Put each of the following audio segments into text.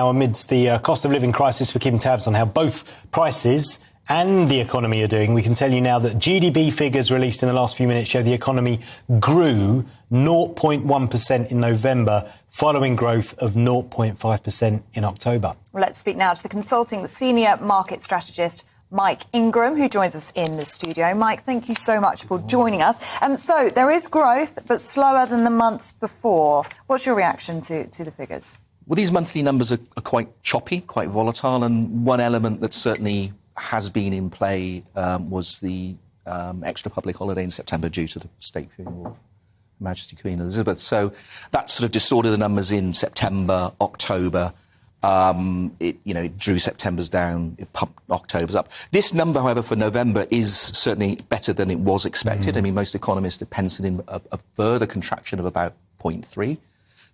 now, amidst the cost of living crisis, we're keeping tabs on how both prices and the economy are doing. We can tell you now that GDP figures released in the last few minutes show the economy grew 0.1% in November, following growth of 0.5% in October. Well, let's speak now to the consulting Senior Market Strategist, Mike Ingram, who joins us in the studio. Mike, thank you so much for joining us. So there is growth, but slower than the month before. What's your reaction to the figures? Well, these monthly numbers are quite choppy, quite volatile, and one element that certainly has been in play was the extra public holiday in September due to the state funeral of Her Majesty Queen Elizabeth. So that sort of distorted the numbers in September, October. It drew September's down, it pumped October's up. This number, however, for November is certainly better than it was expected. I mean, most economists have penciled in a further contraction of about 0.3.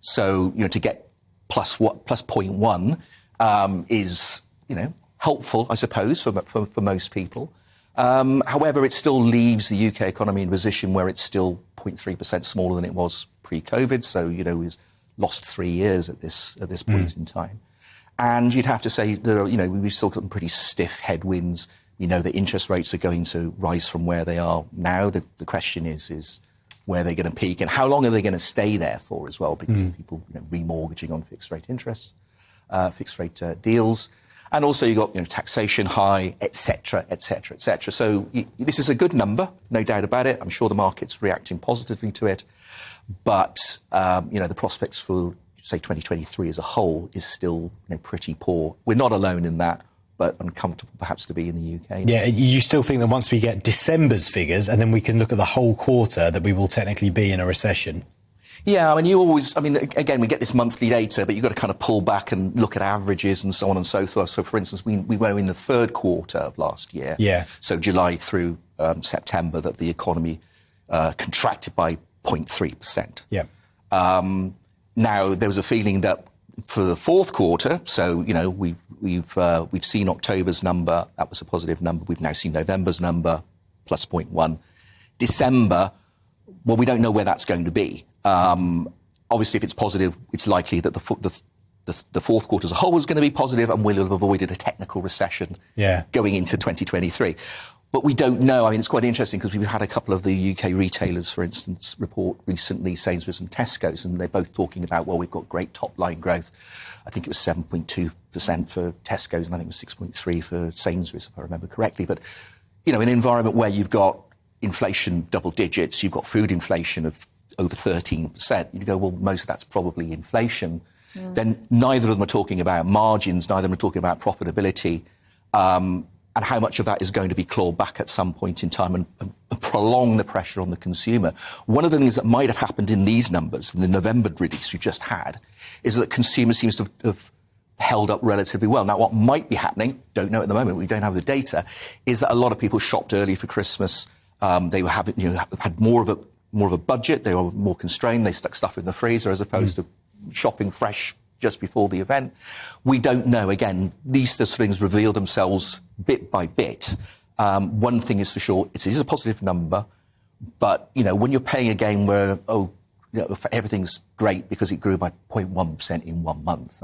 So, to get plus 0.1 is, helpful, I suppose, for most people. However, it still leaves the UK economy in a position where it's still 0.3% smaller than it was pre-COVID. So, we've lost 3 years at this point in time. And you'd have to say that, we've still got some pretty stiff headwinds. The interest rates are going to rise from where they are now. The question is where they're going to peak and how long are they going to stay there for as well, because of people remortgaging on fixed rate interests, fixed rate deals. And also you've got taxation high, etc., etc., etc. So this is a good number, no doubt about it. I'm sure the market's reacting positively to it. But, the prospects for, say, 2023 as a whole is still pretty poor. We're not alone in that, but uncomfortable perhaps to be in the UK. Yeah, you still think that once we get December's figures and then we can look at the whole quarter that we will technically be in a recession? Yeah, again, we get this monthly data, but you've got to kind of pull back and look at averages and so on and so forth. So, for instance, we were in the third quarter of last year. Yeah. So July through September, that the economy contracted by 0.3%. Yeah. Now, there was a feeling that for the fourth quarter, so, we've seen October's number. That was a positive number. We've now seen November's number, plus 0.1. December, well, we don't know where that's going to be. Obviously, if it's positive, it's likely that the fourth quarter as a whole is going to be positive and we'll have avoided a technical recession going into 2023. But we don't know. It's quite interesting because we've had a couple of the UK retailers, for instance, report recently, Sainsbury's and Tesco's, and they're both talking about, well, we've got great top-line growth. I think it was 7.2% for Tesco's and I think it was 6.3% for Sainsbury's, if I remember correctly. But, in an environment where you've got inflation double digits, you've got food inflation of over 13%, you go, well, most of that's probably inflation. Then neither of them are talking about margins, neither of them are talking about profitability, and how much of that is going to be clawed back at some point in time and prolong the pressure on the consumer. One of the things that might have happened in these numbers, in the November release we just had, is that consumer seems to have held up relatively well. Now, what might be happening, don't know at the moment, we don't have the data, is that a lot of people shopped early for Christmas. They were having, had more of a budget. They were more constrained. They stuck stuff in the freezer as opposed to shopping fresh just before the event. We don't know. Again, these things reveal themselves bit by bit. One thing is for sure, it is a positive number, but, when you're paying a game where, everything's great because it grew by 0.1% in 1 month.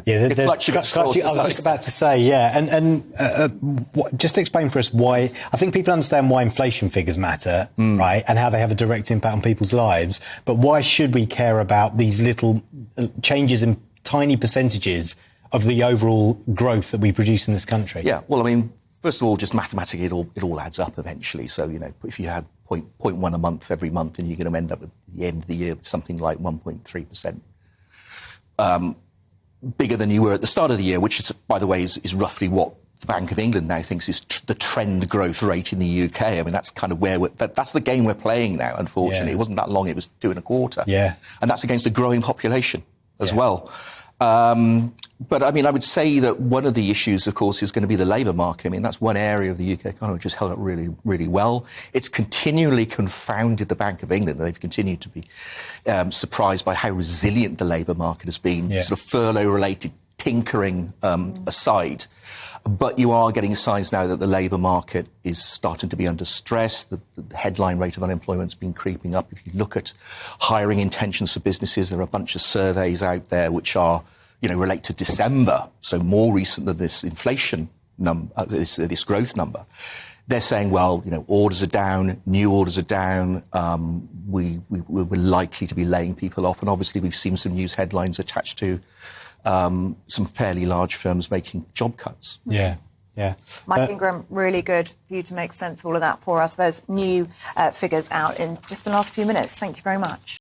You're clutching at straws. I was just about to say, just explain for us why. I think people understand why inflation figures matter, right, and how they have a direct impact on people's lives. But why should we care about these little changes in tiny percentages of the overall growth that we produce in this country? Yeah, well, first of all, just mathematically, it all adds up eventually. So, if you had 0.1 a month every month, and you're going to end up at the end of the year with something like 1.3%. Bigger than you were at the start of the year, which is, by the way, is roughly what the Bank of England now thinks is the trend growth rate in the UK. That's kind of where that's the game we're playing now, unfortunately. It wasn't that long, it was 2.25%. Yeah. And that's against a growing population as well. But, I would say that one of the issues, of course, is going to be the labour market. That's one area of the UK economy which has held up really, really well. It's continually confounded the Bank of England. They've continued to be surprised by how resilient the labour market has been, sort of furlough-related tinkering aside. But you are getting signs now that the labour market is starting to be under stress. The headline rate of unemployment's been creeping up. If you look at hiring intentions for businesses, there are a bunch of surveys out there which are relate to December, so more recent than this inflation number, this growth number. They're saying, well, orders are down, new orders are down. We're likely to be laying people off, and obviously we've seen some news headlines attached to some fairly large firms making job cuts. Yeah. Yeah. Mike Ingram, really good for you to make sense of all of that for us. Those new figures out in just the last few minutes. Thank you very much.